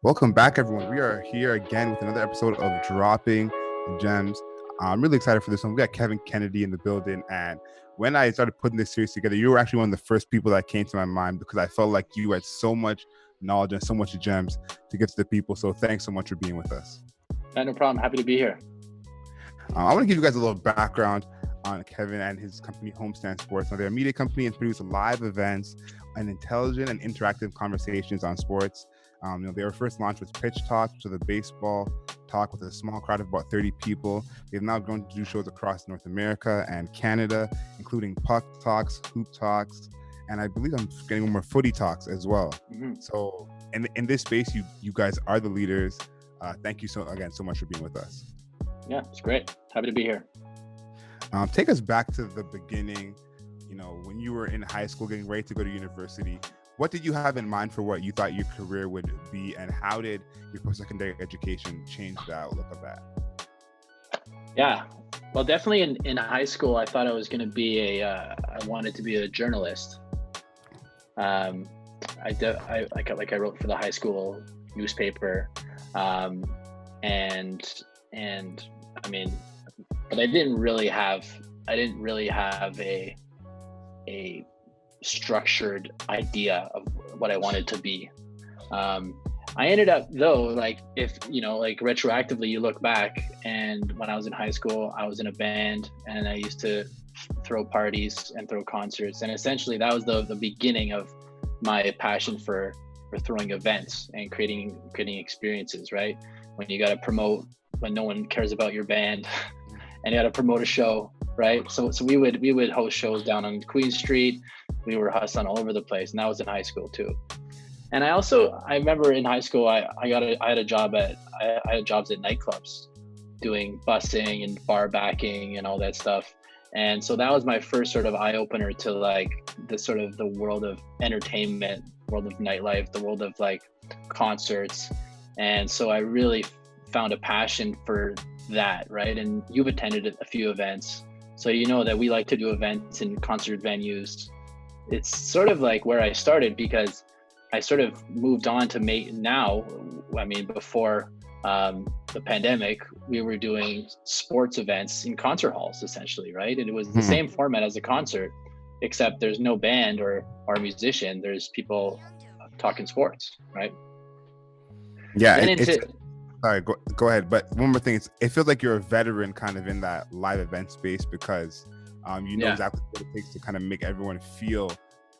Welcome back, everyone. We are here again with another episode of Dropping Gems. I'm really excited for this one. We got Kevin Kennedy in the building. And when I started putting this series together, you were actually one of the first people that came to my mind because I felt like you had so much knowledge and so much gems to get to the people. So thanks so much for being with us. No problem. Happy to be here. I want to give you guys a little background on Kevin and his company, Homestand Sports. Now, they're a media company and produce live events and intelligent and interactive conversations on sports. They were first launched with Pitch Talk, which is a baseball talk with a small crowd of about 30 people. They've now grown to do shows across North America and Canada, including Puck Talks, Hoop Talks, and I believe I'm getting more Footy Talks as well. Mm-hmm. So in this space, you guys are the leaders. Thank you so much for being with us. Yeah, it's great. Happy to be here. Take us back to the beginning, when you were in high school getting ready to go to university. What did you have in mind for what you thought your career would be, and how did your post-secondary education change the outlook of that? Yeah, well, definitely in high school, I thought I was going to be I wanted to be a journalist. I wrote for the high school newspaper, and I mean, but I didn't really have a structured idea of what I wanted to be. I ended up though, retroactively you look back, and when I was in high school, I was in a band and I used to throw parties and throw concerts. And essentially that was the beginning of my passion for throwing events and creating experiences, right? When you got to promote, when no one cares about your band and you got to promote a show, right? So we would host shows down on Queen Street. We were hustling all over the place, and that was in high school too. And I remember in high school, I had jobs at nightclubs doing busing and bar backing and all that stuff. And so that was my first sort of eye opener to like the world of entertainment, world of nightlife, the world of like concerts. And so I really found a passion for that, right? And you've attended a few events, so you know that we like to do events in concert venues. It's sort of like where I started, because I sort of moved on to before the pandemic, we were doing sports events in concert halls essentially, right? And it was the same format as a concert, except there's no band or musician, there's people talking sports, right? Yeah, sorry, go ahead. But one more thing, it feels like you're a veteran kind of in that live event space, because exactly what it takes to kind of make everyone feel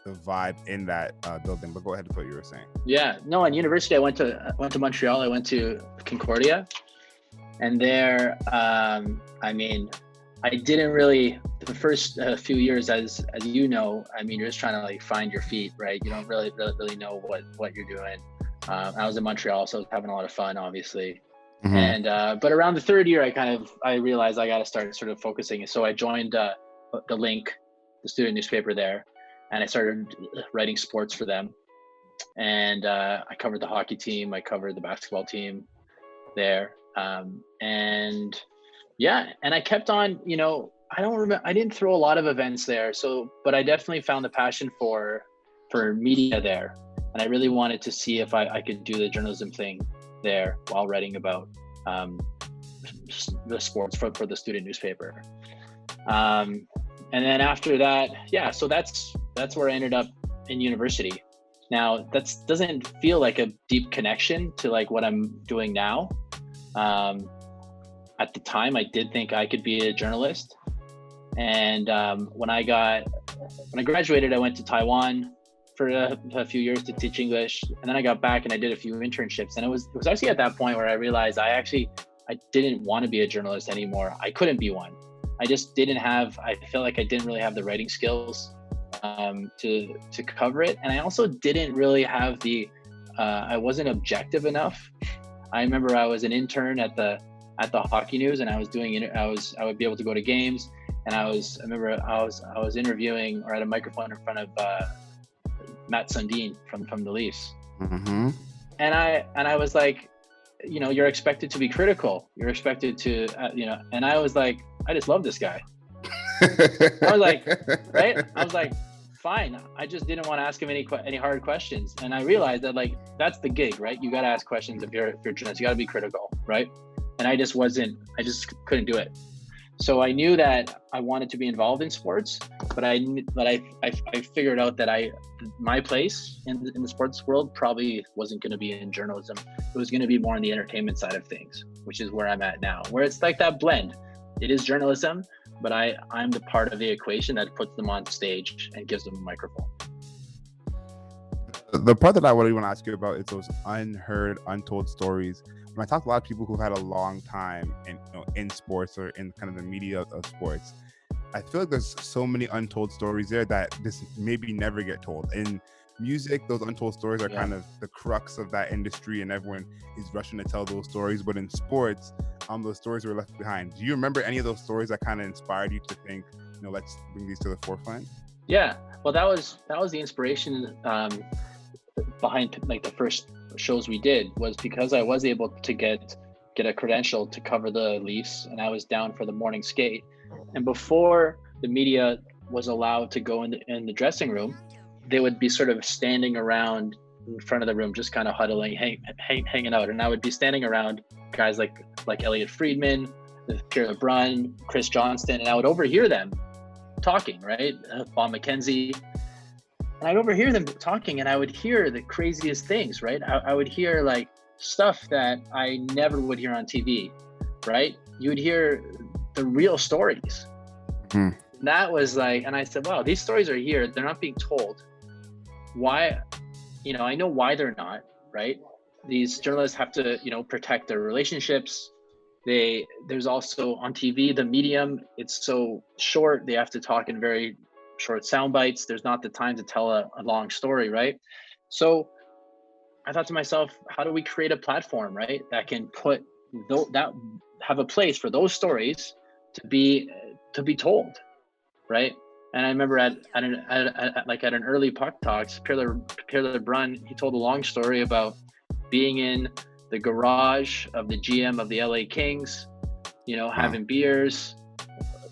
the vibe in that building. But go ahead with what you were saying. Yeah, no, in university, I went to Montreal. I went to Concordia, and there, I didn't really, the first few years, as you know, you're just trying to like find your feet, right? You don't really know what you're doing. I was in Montreal, so I was having a lot of fun, obviously. Mm-hmm. And but around the third year, I realized I got to start sort of focusing. So I joined the Link, the student newspaper there, and I started writing sports for them. And I covered the hockey team, I covered the basketball team there, and I kept on. I didn't throw a lot of events there, but I definitely found the passion for media there. And I really wanted to see if I could do the journalism thing there while writing about the sports for the student newspaper. And then after that, so that's where I ended up in university. Now, that doesn't feel like a deep connection to like what I'm doing now. At the time, I did think I could be a journalist. And when I graduated, I went to Taiwan for a few years to teach English, and then I got back and I did a few internships. And it was actually at that point where I realized I didn't want to be a journalist anymore. I couldn't be one. I felt like I didn't really have the writing skills to cover it, and I also didn't really have I wasn't objective enough. I remember I was an intern at the Hockey News, and I would be able to go to games, and I remember I was interviewing or at a microphone in front of Matt Sundin from the Leafs. Mm-hmm. And I was like, you're expected to be critical. You're expected to, and I was like, I just love this guy. I was like, right? I was like, fine. I just didn't want to ask him any hard questions. And I realized that like, that's the gig, right? You got to ask questions if you're a journalist, you got to be critical, right? And I just couldn't do it. So I knew that I wanted to be involved in sports, but I figured out that my place in the sports world probably wasn't going to be in journalism. It was going to be more on the entertainment side of things, which is where I'm at now, where it's like that blend. It is journalism, but I'm the part of the equation that puts them on stage and gives them a microphone. The part that I really want to ask you about is those unheard, untold stories. When I talk to a lot of people who've had a long time in sports or in kind of the media of sports, I feel like there's so many untold stories there that this maybe never get told. In music, those untold stories are kind of the crux of that industry, and everyone is rushing to tell those stories. But in sports, those stories were left behind. Do you remember any of those stories that kind of inspired you to think, let's bring these to the forefront? Yeah, well, that was the inspiration behind like the first shows we did, was because I was able to get a credential to cover the Leafs, and I was down for the morning skate. And before the media was allowed to go in the dressing room, they would be sort of standing around in front of the room, just kind of huddling, hanging out. And I would be standing around guys like Elliot Friedman, Pierre LeBrun, Chris Johnston, and I would overhear them talking, right? Bob McKenzie. And I'd overhear them talking, and I would hear the craziest things, right? I would hear like stuff that I never would hear on TV, right? You would hear the real stories. Mm. That was like, and I said, wow, these stories are here. They're not being told. Why? I know why they're not, right? These journalists have to, protect their relationships. There's also on TV, the medium, it's so short. They have to talk in very short sound bites. There's not the time to tell a long story, right? So I thought to myself, how do we create a platform, right, that can have a place for those stories to be told, right? And I remember at an early puck talks, Pierre LeBrun, he told a long story about being in the garage of the GM of the LA Kings, having beers,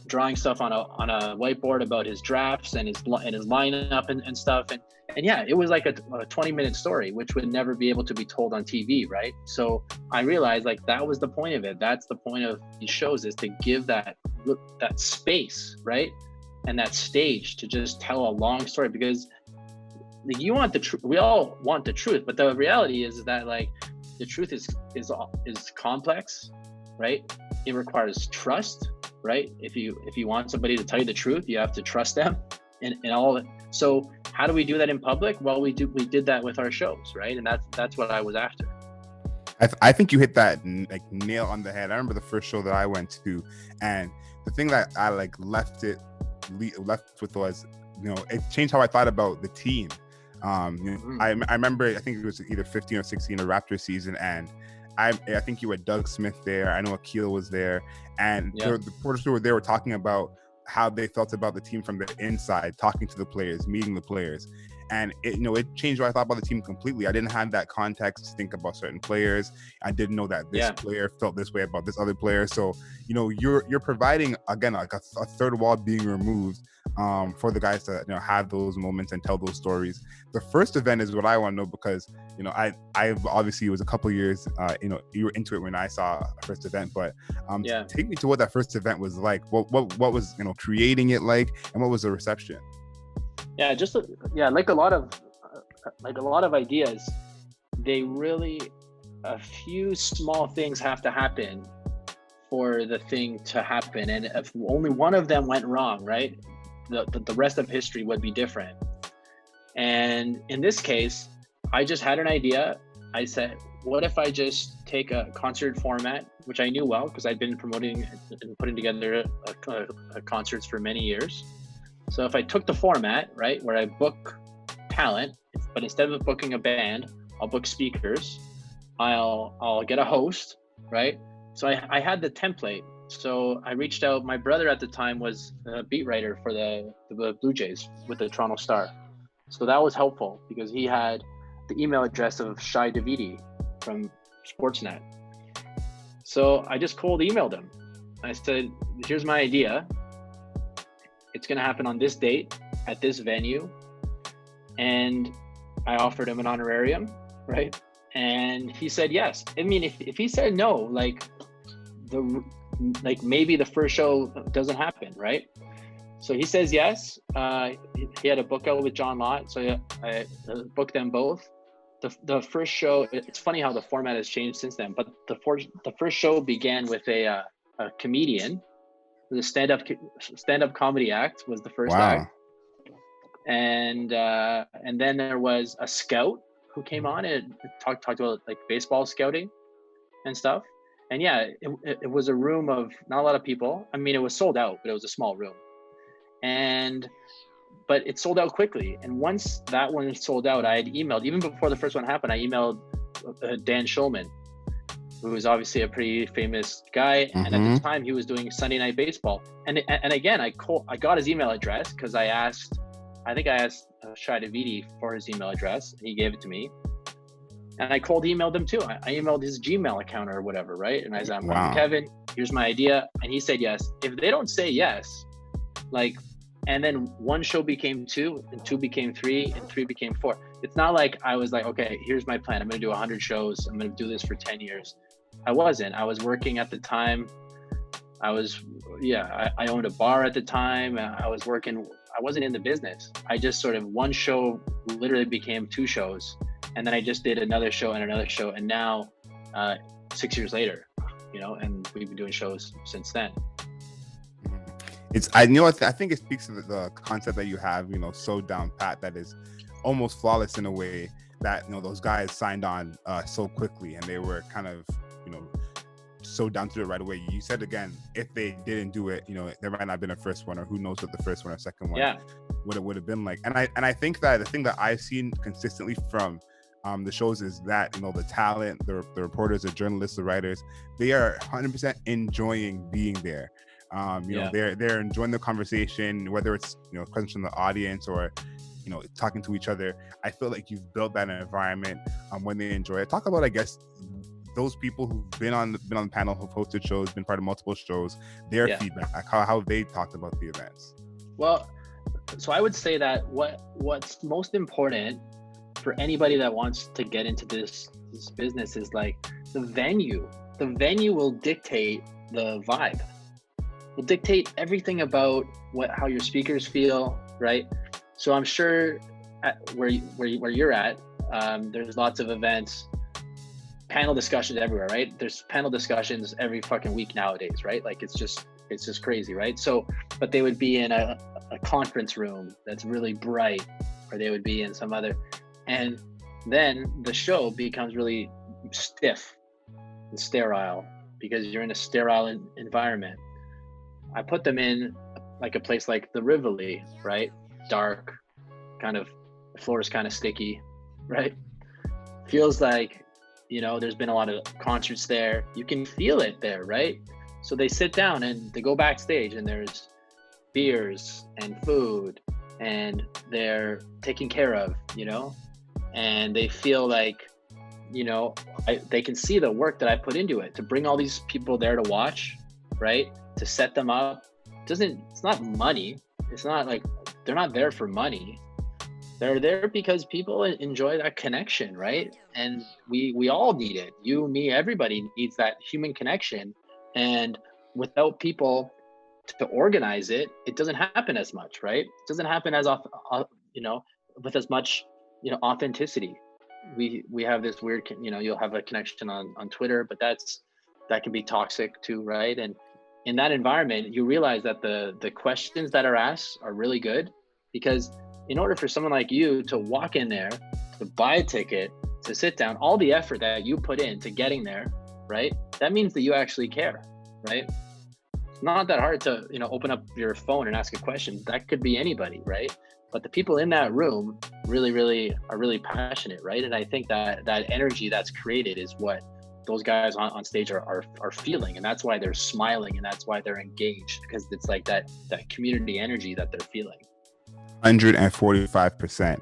drawing stuff on a whiteboard about his drafts and his lineup and stuff. And yeah, it was like a 20-minute story, which would never be able to be told on TV, right? So I realized like that was the point of it. That's the point of these shows, is to give that space, right? And that stage to just tell a long story, because you want the truth. We all want the truth, but the reality is that like the truth is complex, right? It requires trust, right? If you want somebody to tell you the truth, you have to trust them and all of it. So how do we do that in public? Well, we did that with our shows, right? And that's what I was after. I think you hit that like nail on the head. I remember the first show that I went to, and the thing that I like left with was, it changed how I thought about the team. I remember, I think it was either 15 or 16 a Raptors season, and I think you had Doug Smith there. I know Akil was there, and the reporters who were there were talking about how they felt about the team from the inside, talking to the players, meeting the players. And it changed what I thought about the team completely. I didn't have that context to think about certain players. I didn't know that this player felt this way about this other player. So, you're providing, again, like a third wall being removed for the guys to have those moments and tell those stories. The first event is what I want to know, because I obviously, it was a couple years, you were into it when I saw a first event, but take me to what that first event was like. What was creating it like, and what was the reception? Yeah, like a lot of ideas, they really, a few small things have to happen for the thing to happen, and if only one of them went wrong, right, the rest of history would be different. And in this case, I just had an idea. I said, what if I just take a concert format, which I knew well because I'd been promoting and putting together concerts for many years. So if I took the format, right, where I book talent, but instead of booking a band, I'll book speakers. I'll get a host, right? So I had the template. So I reached out. My brother at the time was a beat writer for the Blue Jays with the Toronto Star. So that was helpful because he had the email address of Shai Davidi from Sportsnet. So I just cold emailed him. I said, here's my idea. It's going to happen on this date at this venue, and I offered him an honorarium, right? And he said yes. I mean, if he said no, like maybe the first show doesn't happen, right? So he says yes. He had a book out with John Lott, so I booked them both. The first show, it's funny how the format has changed since then, but the first show began with a comedian. The stand-up comedy act was the first act. And then there was a scout who came on and talked about like baseball scouting and stuff. And yeah, it was a room of not a lot of people. I mean, it was sold out, but it was a small room. But it sold out quickly. And once that one sold out, I had emailed, even before the first one happened, I emailed Dan Schulman, who was obviously a pretty famous guy. Mm-hmm. And at the time he was doing Sunday Night Baseball. And again, I got his email address because I asked Shai Davidi for his email address, and he gave it to me. And I emailed him too. I emailed his Gmail account or whatever, right? And I said, Kevin, here's my idea. And he said yes. If they don't say yes, and then one show became 2, and 2 became 3, and 3 became 4. It's not like I was like, okay, here's my plan. I'm going to do 100 shows. I'm going to do this for 10 years. I wasn't. I was working at the time. I owned a bar at the time. I was working. I wasn't in the business. I just sort of, one show literally became 2 shows. And then I just did another show and another show. And now 6 years later, and we've been doing shows since then. I think it speaks to the concept that you have, so down pat, that is almost flawless in a way that, those guys signed on so quickly, and they were kind of, so down to it right away. You said again, if they didn't do it, there might not have been a first one, or who knows what the first one or second one would have been like. And I think that the thing that I've seen consistently from the shows is that, the talent, the reporters, the journalists, the writers, they are 100% enjoying being there. They're enjoying the conversation, whether it's questions from the audience or talking to each other. I feel like you've built that environment when they enjoy it. Talk about, I guess, those people who've been on the panel, who've hosted shows, been part of multiple shows, their feedback, how they talked about the events. Well, so I would say that what's most important for anybody that wants to get into this business is like the venue. The venue will dictate the vibe. Will dictate everything about how your speakers feel, right? So I'm sure where you're at, there's lots of events, panel discussions everywhere, right? There's panel discussions every fucking week nowadays, right? Like it's just crazy, right? So, but they would be in a conference room that's really bright, or they would be in some other, and then the show becomes really stiff and sterile because you're in a sterile environment. I put them in like a place like the Rivoli, right? Dark, kind of, the floor is kind of sticky, right? Feels like, there's been a lot of concerts there. You can feel it there, right? So they sit down and they go backstage, and there's beers and food, and they're taken care of, and they feel like, they can see the work that I put into it to bring all these people there to watch, right? To set them up. It's not money. It's not like they're not there for money. They're there because people enjoy that connection, right? And we all need it. You, me, everybody needs that human connection. And without people to organize it, it doesn't happen as much, right? It doesn't happen as often, with as much, authenticity. We have this weird, you'll have a connection on Twitter, but that can be toxic too, right? And in that environment, you realize that the questions that are asked are really good, because in order for someone like you to walk in there, to buy a ticket, to sit down, all the effort that you put into getting there, right? That means that you actually care, right? It's not that hard to, open up your phone and ask a question. That could be anybody, right? But the people in that room really are really passionate, right? And I think that energy that's created is what those guys on stage are feeling, and that's why they're smiling, and that's why they're engaged, because it's like that community energy that they're feeling. 145%.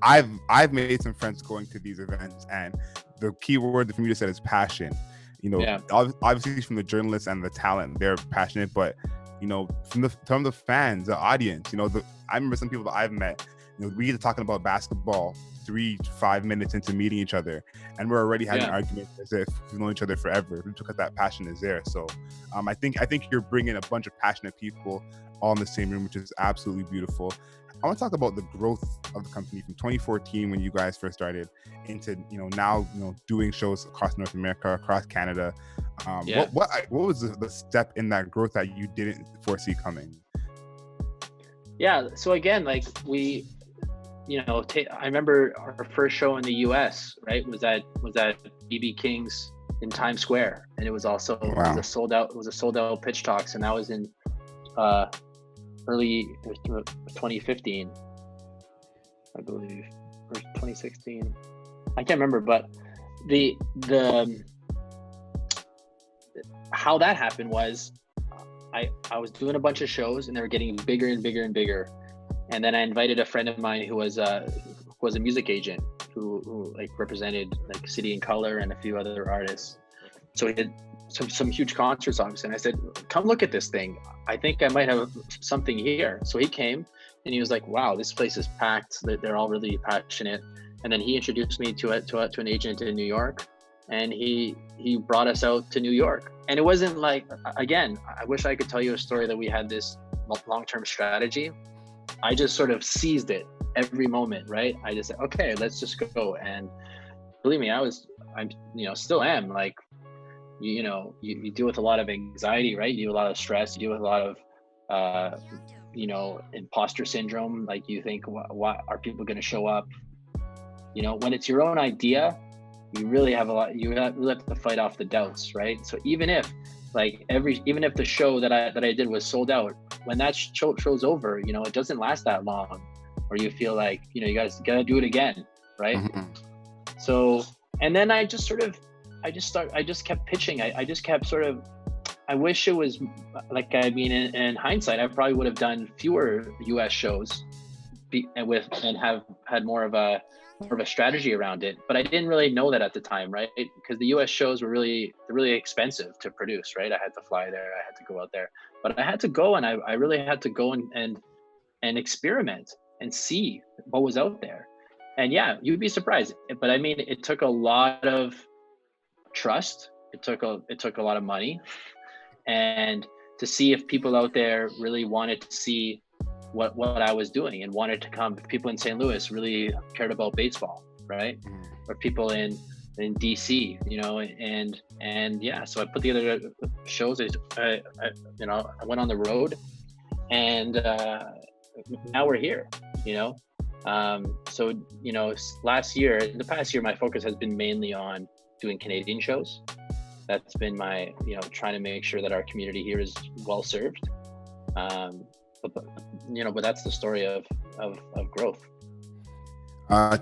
I've made some friends going to these events, and the key word for me to say is passion. Obviously from the journalists and the talent, they're passionate, but from the fans, the audience. I remember some people that I've met. We get to talking about basketball 3-5 minutes into meeting each other, and we're already having arguments as if we've known each other forever, because that passion is there. So I think you're bringing a bunch of passionate people all in the same room, which is absolutely beautiful. I want to talk about the growth of the company from 2014 when you guys first started into now doing shows across North America, across Canada. What was the step in that growth that you didn't foresee coming? Yeah, so again, like we, I remember our first show in the US, right, was at BB King's in Times Square, and it was also it was a sold out pitch talks, and that was in early 2015, I believe, or 2016. I can't remember, but the how that happened was I was doing a bunch of shows, and they were getting bigger and bigger and bigger. And then I invited a friend of mine who was a music agent who like represented like City and Color and a few other artists. So he did some huge concert songs, and I said, come look at this thing. I think I might have something here. So he came, and he was like, wow, this place is packed. They're all really passionate. And then he introduced me to an agent in New York, and he brought us out to New York. And it wasn't like, again, I wish I could tell you a story that we had this long-term strategy. I just sort of seized it every moment, right? I just said, okay, let's just go. And believe me, I'm still am, like, you deal with a lot of anxiety, right? You deal with a lot of stress, you deal with a lot of, imposter syndrome. Like, you think, what are people going to show up? When it's your own idea, you really have you really have to fight off the doubts, right? So even if the show that I did was sold out, when that show's over, it doesn't last that long, or you feel like, you guys gotta do it again, right? Mm-hmm. So, and then I just kept pitching. I just kept sort of, I wish it was like, in hindsight, I probably would have done fewer US shows and have had more of a strategy around it, but I didn't really know that at the time, right? Because the US shows were really expensive to produce, right? I had to fly there, I had to go out there, but I had to go, and I really had to go and experiment and see what was out there. And yeah, you'd be surprised, but it took a lot of trust. It took a lot of money, and to see if people out there really wanted to see what I was doing and wanted to come. People in St. Louis really cared about baseball, right? Or people in DC, and yeah, so I put together shows. I went on the road, and now we're here, so in the past year, my focus has been mainly on doing Canadian shows. That's been my, trying to make sure that our community here is well served. But that's the story of growth.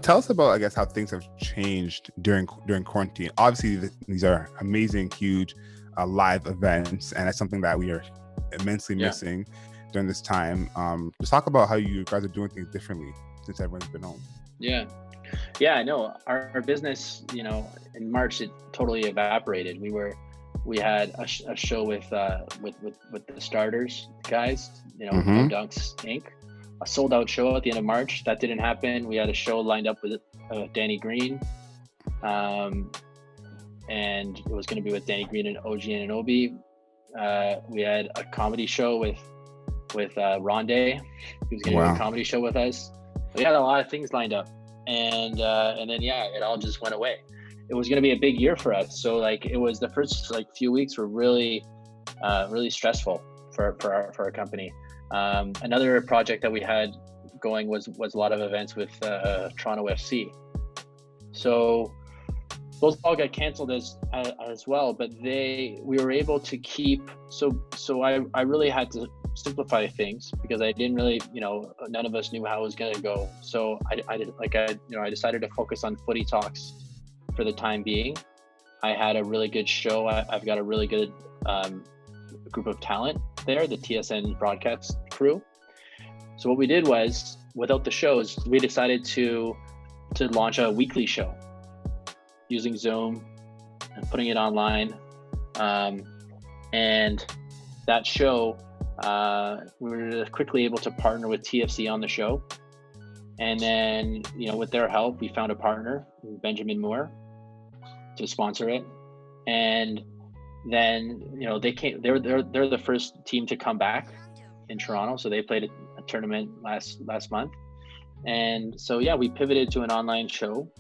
Tell us about, I guess, how things have changed during quarantine. Obviously, these are amazing, huge live events, and that's something that we are immensely missing during this time. Just talk about how you guys are doing things differently since everyone's been home. Yeah, I know. Our business, in March, it totally evaporated. We had a show with the Starters guys, No Dunks Inc. A sold out show at the end of March. That didn't happen. We had a show lined up with Danny Green, and it was going to be with Danny Green and OG Anunoby. We had a comedy show with Rondé. He was going to do a comedy show with us. We had a lot of things lined up, and then it all just went away. It was going to be a big year for us. So it was the first few weeks were really stressful for our company. Another project that we had going was a lot of events with Toronto FC. So those all got canceled as well, but we were able to keep, so I really had to simplify things because I didn't really, none of us knew how it was going to go. So I decided to focus on footy talks for the time being. I had a really good show. I've got a really good group of talent there, the TSN broadcast crew. So what we did was, without the shows, we decided to launch a weekly show using Zoom and putting it online. And that show We were quickly able to partner with TFC on the show. And then, with their help, we found a partner, Benjamin Moore, to sponsor it. And then, they're the first team to come back in Toronto. So they played a tournament last month. And so, yeah, we pivoted to an online show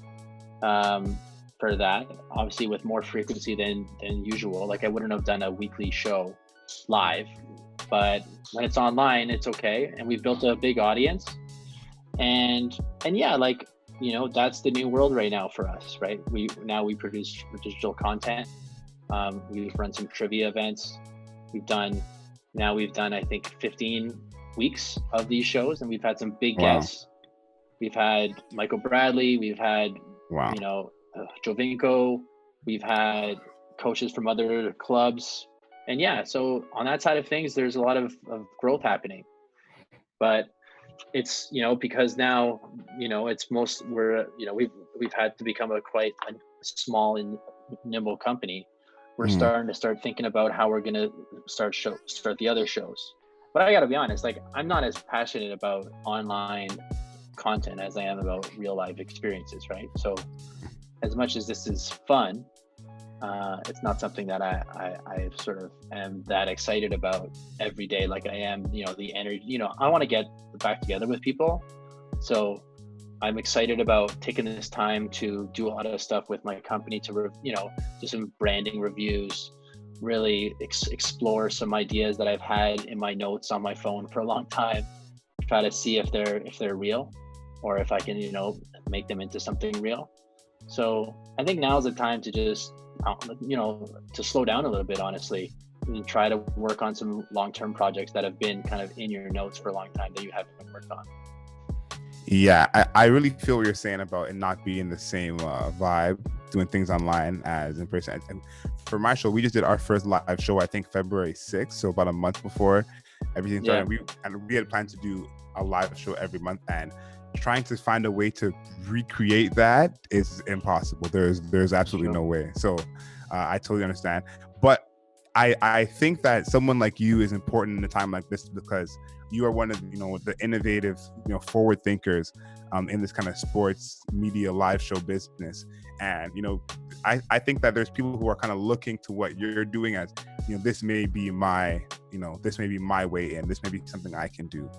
for that, obviously with more frequency than usual. Like I wouldn't have done a weekly show live, but when it's online, it's okay. And we've built a big audience. And yeah, like, that's the new world right now for us, right? We produce digital content. We've run some trivia events. We've done, I think 15 weeks of these shows, and we've had some big guests. We've had Michael Bradley. We've had, Jovinko. We've had coaches from other clubs. And yeah, so on that side of things, there's a lot of growth happening. But it's, because now, we've had to become quite a small and nimble company. We're starting to thinking about how we're going to start the other shows. But I got to be honest, like I'm not as passionate about online content as I am about real life experiences, right? So as much as this is fun, it's not something that I sort of am that excited about every day. Like I am, the energy, I want to get back together with people. So I'm excited about taking this time to do a lot of stuff with my company to, do some branding reviews, really explore some ideas that I've had in my notes on my phone for a long time, try to see if they're real or if I can, make them into something real. So I think now's the time to just, to slow down a little bit, honestly, and try to work on some long-term projects that have been kind of in your notes for a long time that you haven't worked on. Yeah, I really feel what you're saying about it not being the same vibe doing things online as in person. And for my show, we just did our first live show, I think February 6th, so about a month before everything started. We had planned to do a live show every month, and trying to find a way to recreate that is impossible. There's absolutely no way. So I totally understand. But I think that someone like you is important in a time like this because you are one of the innovative, forward thinkers in this kind of sports media live show business. And I think that there's people who are kind of looking to what you're doing as this may be my way in. This may be something I can do.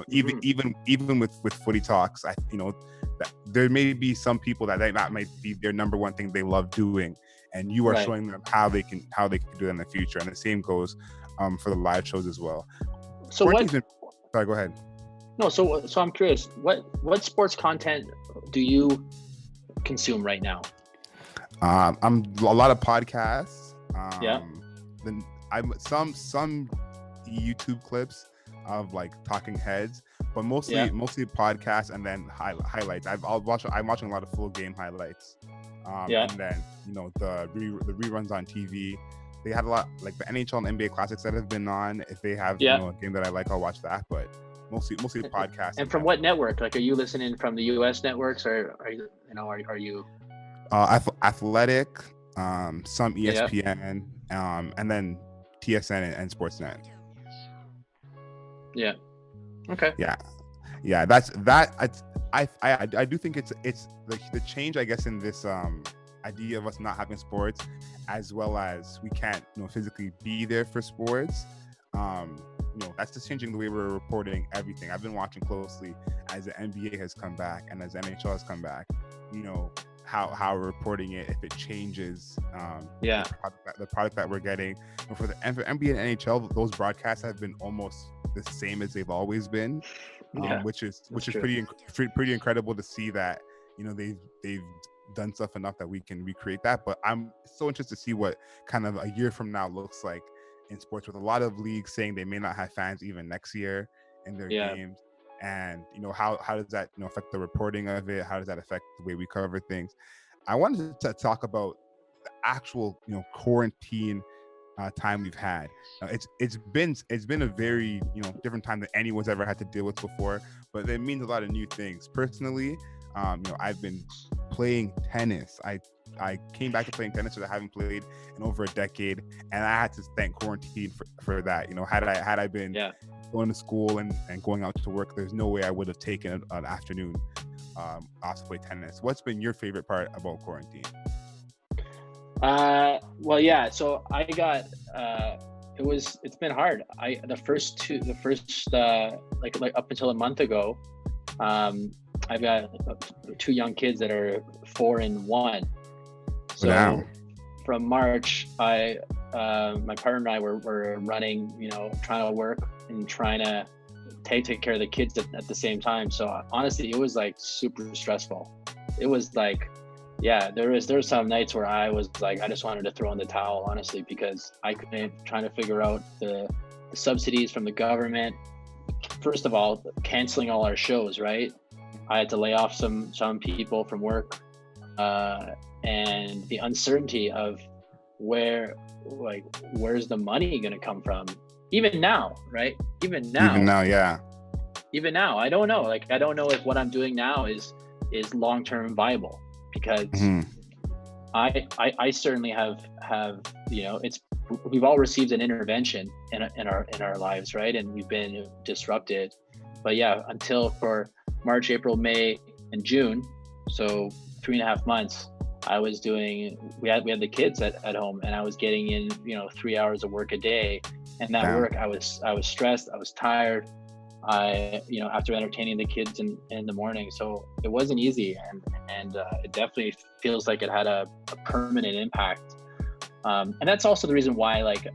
Even with Footy Talks, that there may be some people that might be their number one thing they love doing, and you are showing them how they can do that in the future. And the same goes for the live shows as well. So sorry, go ahead. No, so I'm curious, what sports content do you consume right now? I'm a lot of podcasts. Then some YouTube clips of like talking heads, but mostly podcasts and then highlights. I'm watching a lot of full game highlights. And then the reruns on TV. They had a lot, like the NHL and NBA classics that have been on. If they have a game that I like, I'll watch that. But mostly podcasts. And from what network? Like, are you listening from the U.S. networks, or are you? Athletic, some ESPN, and then TSN and Sportsnet. Yeah. Okay. Yeah. That's that. I do think it's the change, I guess, in this idea of us not having sports, as well as we can't physically be there for sports. That's just changing the way we're reporting everything. I've been watching closely as the NBA has come back and as the NHL has come back. How we're reporting it, if it changes. The product that we're getting. And for NBA and NHL, those broadcasts have been almost the same as they've always been, which is pretty incredible to see that they've done stuff enough that we can recreate that. But I'm so interested to see what kind of a year from now looks like in sports, with a lot of leagues saying they may not have fans even next year in their games. And how does that affect the reporting of it? How does that affect the way we cover things? I wanted to talk about the actual quarantine time we've had. It's been a very different time than anyone's ever had to deal with before, but it means a lot of new things. Personally, I've been playing tennis. I I came back to playing tennis, which I haven't played in over a decade, and I had to thank quarantine for that. You know, had I been going to school and going out to work, there's no way I would have taken an afternoon off to play tennis. What's been your favorite part about quarantine? Well, yeah. So I got it's been hard. The first like up until a month ago, I've got two young kids that are 4 and 1. So Wow. From March, my partner and I were running, trying to work and trying to take care of the kids at the same time. So honestly, it was like super stressful. It was like, yeah, there were some nights where I was like, I just wanted to throw in the towel, honestly, because I couldn't, trying to figure out the subsidies from the government. First of all, canceling all our shows, right? I had to lay off some people from work, and the uncertainty of where's the money going to come from? Even now, right? Even now, yeah. Even now, I don't know. Like, I don't know if what I'm doing now is long-term viable, because I certainly have we've all received an intervention in our lives, right? And we've been disrupted. But yeah, until for March, April, May, and June, so 3.5 months, I was doing, we had the kids at home, and I was getting in 3 hours of work a day, and that work, I was stressed, I was tired, after entertaining the kids in the morning. So it wasn't easy, and it definitely feels like it had a permanent impact. And that's also the reason why, like,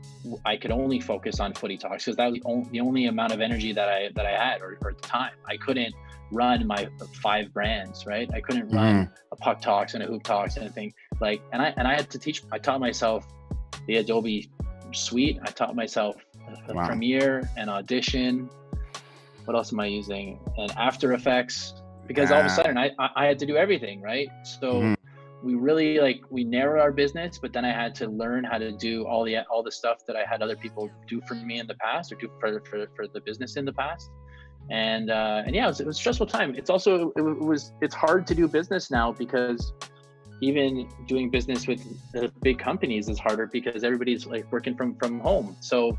I could only focus on Footy Talks, because that was the only amount of energy that I had, or time. I couldn't run my 5 brands, right? I couldn't run a Puck Talks and a Hoop Talks and anything like. And I had to I taught myself the Adobe Suite. I taught myself Premiere and Audition. What else am I using? And After Effects, because all of a sudden I had to do everything, right? So we really, like, we narrowed our business, but then I had to learn how to do all the stuff that I had other people do for me in the past, or do for the business in the past. And yeah, it was a stressful time. It's also, it's hard to do business now, because even doing business with the big companies is harder, because everybody's like working from home. So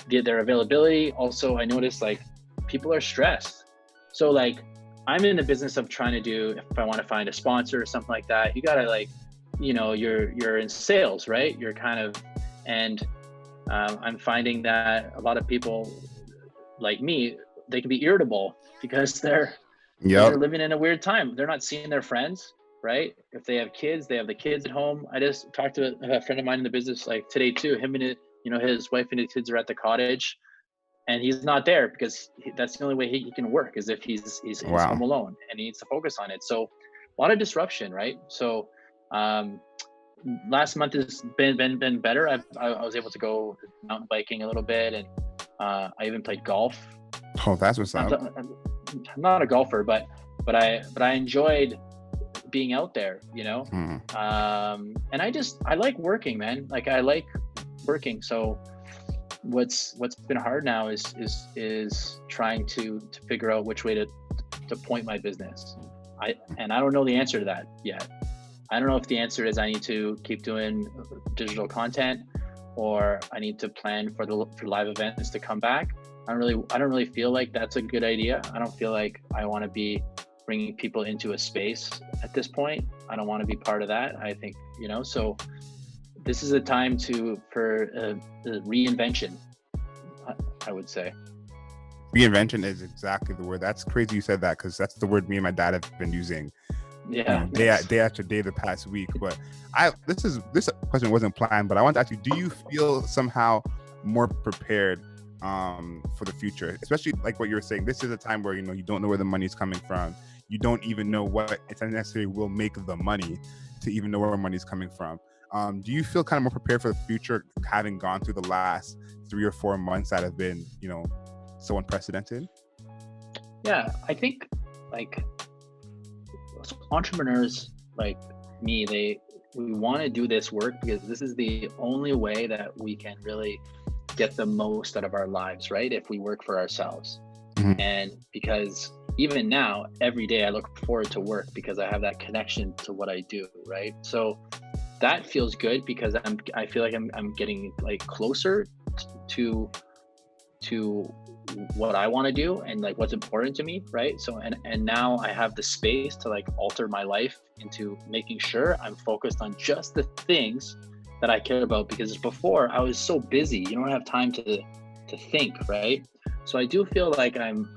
their availability. Also, I noticed, like, people are stressed. So, like, I'm in the business of trying to do, if I want to find a sponsor or something like that, you gotta, like, you're in sales, right? You're kind of, and I'm finding that a lot of people like me, they can be irritable because they're living in a weird time. They're not seeing their friends, right? If they have kids, they have the kids at home. I just talked to a friend of mine in the business, like, today too. Him and his wife and his kids are at the cottage, and he's not there because that's the only way he can work, is if he's home alone, and he needs to focus on it. So a lot of disruption, right? So last month has been better. I was able to go mountain biking a little bit, and I even played golf. Oh, that's what's up. I'm not a golfer, but I enjoyed being out there, and I like working, man. Like, I like working. So what's been hard now is trying to figure out which way to point my business. I don't know the answer to that yet. I don't know if the answer is I need to keep doing digital content, or I need to plan for live events to come back. I don't really feel like that's a good idea. I don't feel like I want to be bringing people into a space at this point. I don't want to be part of that. I think, so this is a time for reinvention, I would say. Reinvention is exactly the word. That's crazy you said that, because that's the word me and my dad have been using day after day the past week. But this question wasn't planned, but I want to ask you, do you feel somehow more prepared for the future? Especially like what you were saying, this is a time where you don't know where the money's coming from. You don't even know what it's necessarily will make the money to even know where money's coming from. Do you feel kind of more prepared for the future, having gone through the last 3 or 4 months that have been, so unprecedented? Yeah, I think, like, entrepreneurs like me, we want to do this work because this is the only way that we can really get the most out of our lives, right? If we work for ourselves. And because even now, every day I look forward to work because I have that connection to what I do, right? So that feels good because I feel like I'm getting like closer to what I want to do and like what's important to me, right? So and now I have the space to like alter my life into making sure I'm focused on just the things that I care about, because before I was so busy, you don't have time to think, right? So I do feel like I'm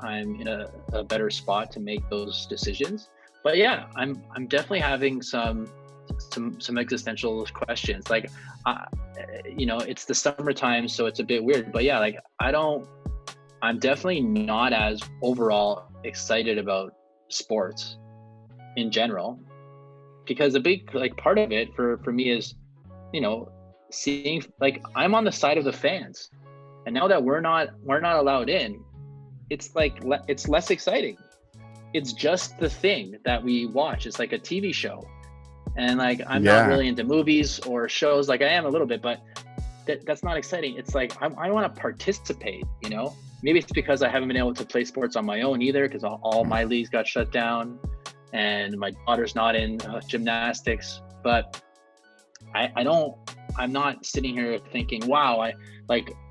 in a better spot to make those decisions. But yeah, I'm definitely having some existential questions. Like, it's the summertime, so it's a bit weird. But yeah, like I'm definitely not as overall excited about sports in general, because a big like part of it for me is, seeing, like, I'm on the side of the fans, and now that we're not allowed in, it's like it's less exciting. It's just the thing that we watch. It's like a TV show. And like, I'm not really into movies or shows. Like I am a little bit, but that's not exciting. It's like, I want to participate, Maybe it's because I haven't been able to play sports on my own either, because all my leagues got shut down and my daughter's not in gymnastics. But I'm not sitting here thinking, wow, I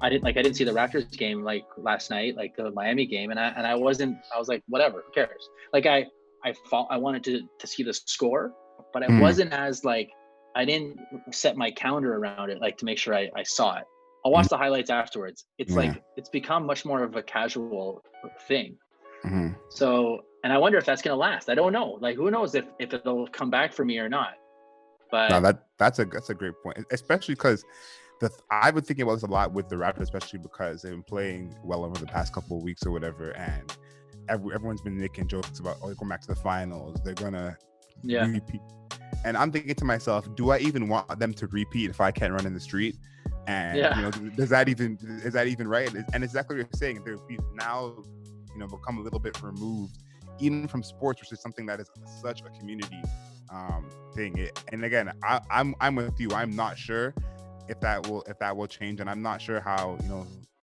didn't see the Raptors game like last night, like the Miami game. And I was like, whatever, who cares? Like I wanted to see the score, but it wasn't as like, I didn't set my calendar around it, like to make sure I saw it. I'll watch the highlights afterwards. It's like, it's become much more of a casual thing. So, and I wonder if that's going to last. I don't know. Like, who knows if it'll come back for me or not. But no, that's a great point, especially because I've been thinking about this a lot with the Raptors, especially because they've been playing well over the past couple of weeks or whatever, and everyone's been making jokes about, they're going back to the finals, they're gonna repeat. And I'm thinking to myself, do I even want them to repeat if I can't run in the street? And is that even right? And exactly what you're saying, we've now become a little bit removed even from sports, which is something that is such a community thing. And again, I'm with you. I'm not sure if that will change, and I'm not sure how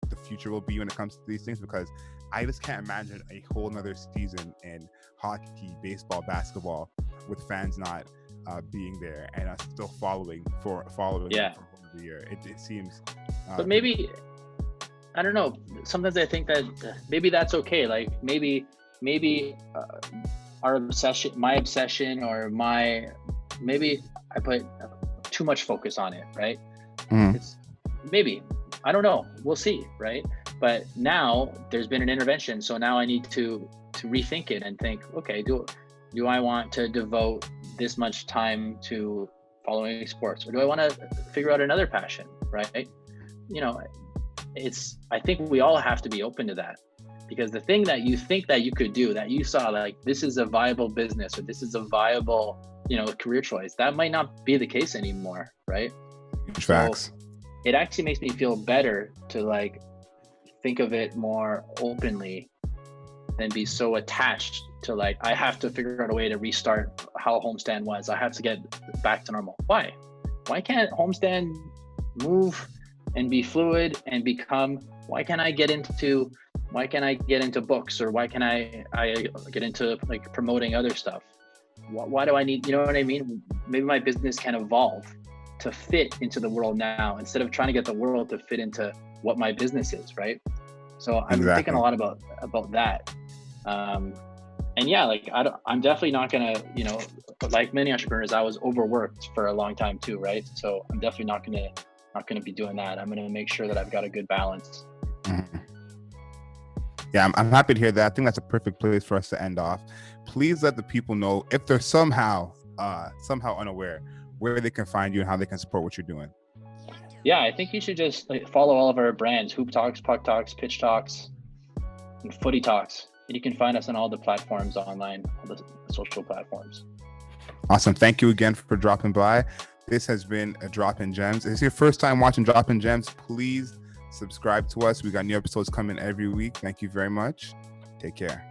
the future will be when it comes to these things, because I just can't imagine a whole nother season in hockey, baseball, basketball with fans not being there and us still following for the year. It seems but maybe, I don't know, sometimes I think that maybe that's okay. Like maybe our obsession, my obsession, or maybe I put too much focus on it, right? It's maybe, I don't know, we'll see, right? But now there's been an intervention, so now I need to rethink it and think, okay, do I want to devote this much time to following sports, or do I want to figure out another passion, right? I think we all have to be open to that, because the thing that you think that you could do, that you saw like this is a viable business, or this is a viable career choice, that might not be the case anymore, right? Facts. So it actually makes me feel better to like think of it more openly than be so attached to like, I have to figure out a way to restart how Homestand was. I have to get back to normal. Why can't Homestand move and be fluid and become, why can't I get into books, or why can I get into like promoting other stuff? Why do I need, you know what I mean? Maybe my business can evolve to fit into the world now, instead of trying to get the world to fit into what my business is, right? So I'm thinking a lot about that. And yeah, like I'm definitely not gonna, like many entrepreneurs, I was overworked for a long time too, right? So I'm definitely not gonna be doing that. I'm gonna make sure that I've got a good balance. Yeah, I'm happy to hear that. I think that's a perfect place for us to end off. Please let the people know, if they're somehow unaware, where they can find you and how they can support what you're doing. Yeah, I think you should just like follow all of our brands: Hoop Talks, Puck Talks, Pitch Talks, and Footy Talks. And you can find us on all the platforms online, all the social platforms. Awesome. Thank you again for dropping by. This has been a Drop in Gems. If it's your first time watching Drop in Gems, please subscribe to us. We got new episodes coming every week. Thank you very much. Take care.